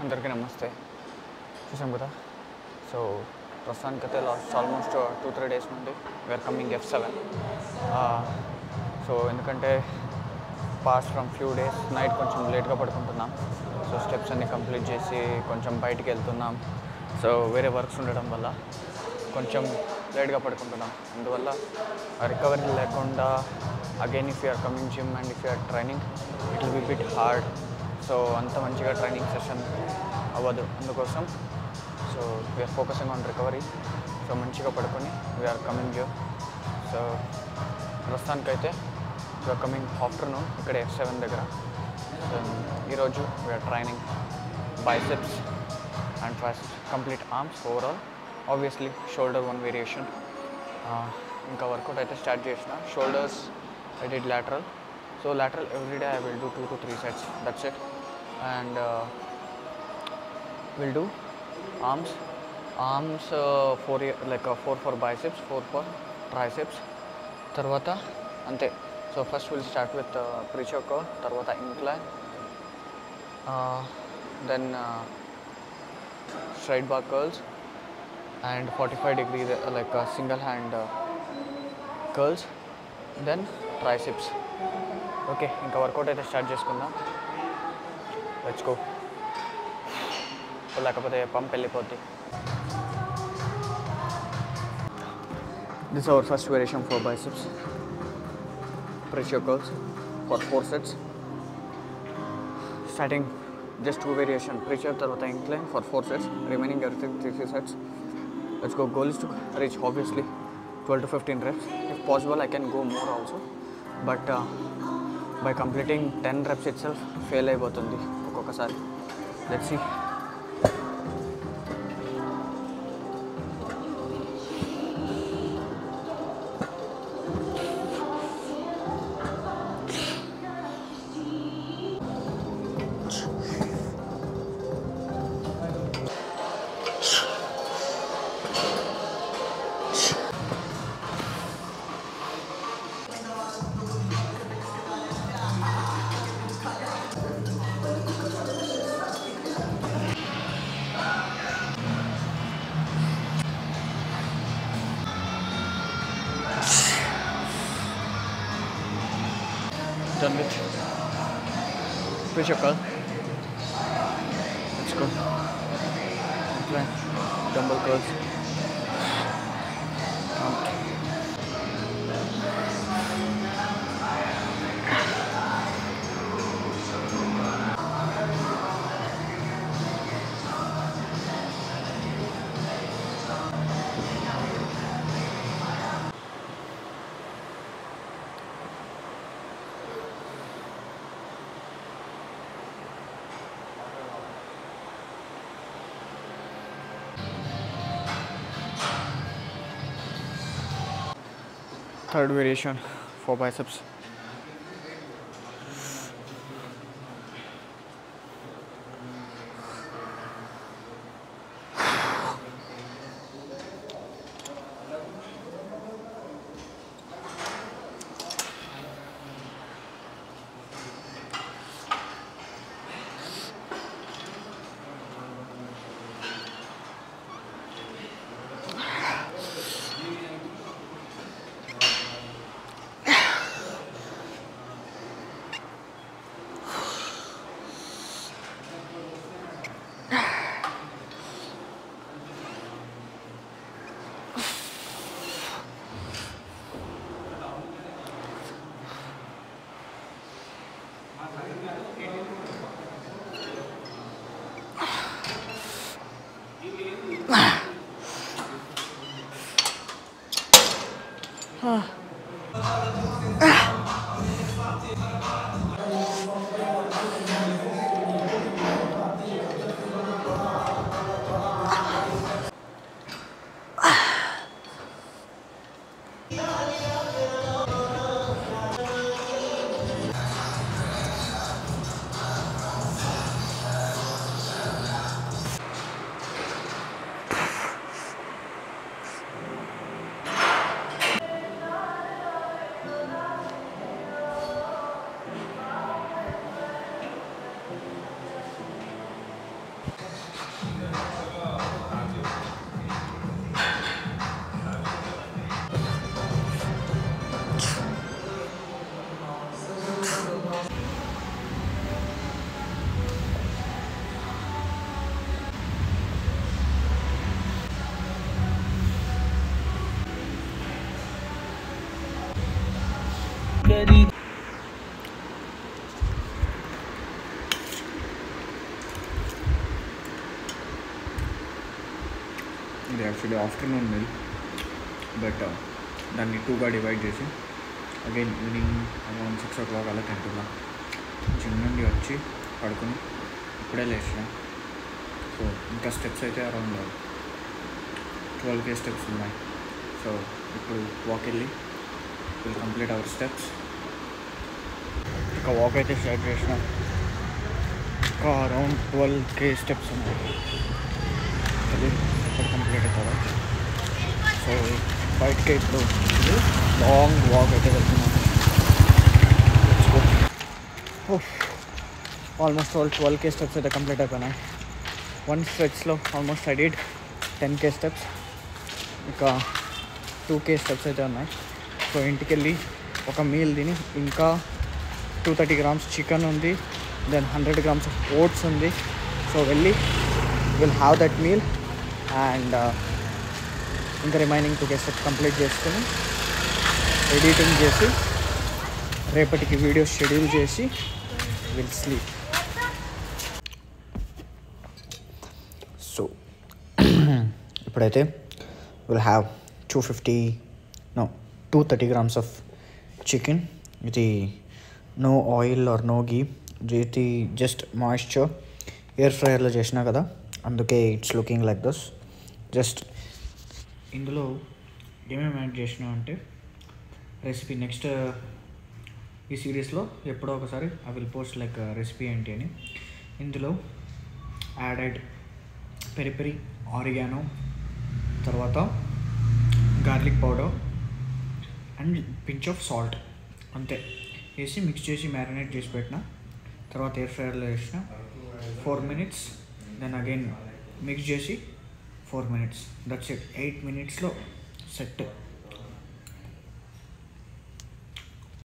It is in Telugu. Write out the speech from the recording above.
అందరికీ నమస్తే. చూసాం కదా. సో ప్రస్తుతానికైతే ఆల్మోస్ట్ 2-3 డేస్ నుండి వీఆర్ కమింగ్ F7. సో ఎందుకంటే past from few days night కొంచెం లేట్గా పడుకుంటున్నాం. సో స్టెప్స్ అన్నీ కంప్లీట్ చేసి కొంచెం బయటికి వెళ్తున్నాం. సో వేరే వర్క్స్ ఉండడం వల్ల కొంచెం లేట్గా పడుకుంటున్నాం. అందువల్ల రికవరీ లేకుండా again if you're coming gym and if you're training it will be bit hard. So అంత మంచిగా ట్రైనింగ్ సెషన్ అవ్వదు. అందుకోసం so we're focusing on recovery. So మంచిగా పడుకొని వీఆర్ కమింగ్ హియర్. సో ప్రస్తుతానికైతే వీఆర్ కమింగ్ ఆఫ్టర్నూన్ ఇక్కడ F7 దగ్గర. సో ఈరోజు we're training biceps and first complete arms overall. Obviously shoulder one variation. ఇంకా వర్కౌట్ అయితే స్టార్ట్ చేసిన. Shoulders I did lateral. So lateral every day I will do 2 to 3 sets. That's it. And we'll do arms 4 for biceps, 4 for triceps. Tarvata ante. So first we'll start with preacher curl, tarvata incline, then straight bar curls and 45-degree like single hand curls, then triceps. Okay, ఇంకా వర్కౌట్ అయితే స్టార్ట్ చేసుకుందాం. Let's go. లేకపోతే పంప్ వెళ్ళిపోద్ది. This our first variation for biceps. Preacher curls for 4 sets. Starting just 2 variation, preacher తర్వాత incline for 4 sets. Remaining everything 3 sets. Let's go. Goal is to reach obviously 12 to 15 reps. If possible I can go more also, but by completing 10 reps itself fail అయిపోతుంది ఒక్కొక్కసారి. Let's see. Done with preacher curl. Let's go. Incline, dumbbell curls. Third variation for biceps. ఇది యాక్చువల్లీ ఆఫ్టర్నూన్ మీల్, బట్ దాన్ని 2గా డివైడ్ చేసి అగైన్ ఈవినింగ్ అరౌండ్ 6 o'clock అలా తింటున్నా. జిమ్ నుండి వచ్చి పడుకుని ఇప్పుడే లేచిన. సో ఇంకా స్టెప్స్ అయితే అరౌండ్ 12K స్టెప్స్ ఉన్నాయి. సో ఇప్పుడు వాక్ వెళ్ళి విల్ కంప్లీట్ అవర్ స్టెప్స్. ఇంకా వాక్ అయితే స్టార్ట్ చేసిన. ఇంకా అరౌండ్ 12K స్టెప్స్ ఉన్నాయి. అది ఇప్పుడు కంప్లీట్ అవుతుందా. సో బయటకి ఇప్పుడు లాంగ్ వాక్ అయితే వెళ్తున్నాను. ఆల్మోస్ట్ 12K స్టెప్స్ అయితే కంప్లీట్ అయిపోయినాయి. 1 స్ట్రెచ్లో almost I did 10K steps. ఇంకా 2K స్టెప్స్ అయితే ఉన్నాయి. సో ఇంటికి వెళ్ళి ఒక మీల్ తిని, ఇంకా 230 grams చికెన్ ఉంది, దెన్ 100 grams ఆఫ్ ఓట్స్ ఉంది. సో వెళ్ళి will have that meal and ఇంకా రిమైనింగ్ 2K స్టెప్స్ కంప్లీట్ చేసుకొని ఎడిటింగ్ చేసి రేపటికి వీడియో షెడ్యూల్ చేసి విల్ స్లీప్. సో ఇప్పుడైతే will have 230 grams of chicken. ఇది నో ఆయిల్ ఆర్ నో గీ, ఇది జస్ట్ మాయిశ్చర్. ఎయిర్ ఫ్రైయర్లో చేసినా కదా, అందుకే it's looking like this. Just ఇందులో ఏమేమి యాడ్ చేసినా అంటే రెసిపీ నెక్స్ట్ ఈ సిరీస్లో ఎప్పుడో ఒకసారి I will post like recipe ఏంటి అని. ఇందులో యాడెడ్ పెరి పెరి, ఆరిగానో, తర్వాత garlic powder and pinch of salt అంతే వేసి మిక్స్ చేసి మ్యారినేట్ చేసి పెట్టిన. తర్వాత ఎయిర్ ఫ్రైయర్లో వేసిన 4 minutes, దెన్ అగైన్ మిక్స్ చేసి 4 minutes. That's it. 8 minutesలో సెట్.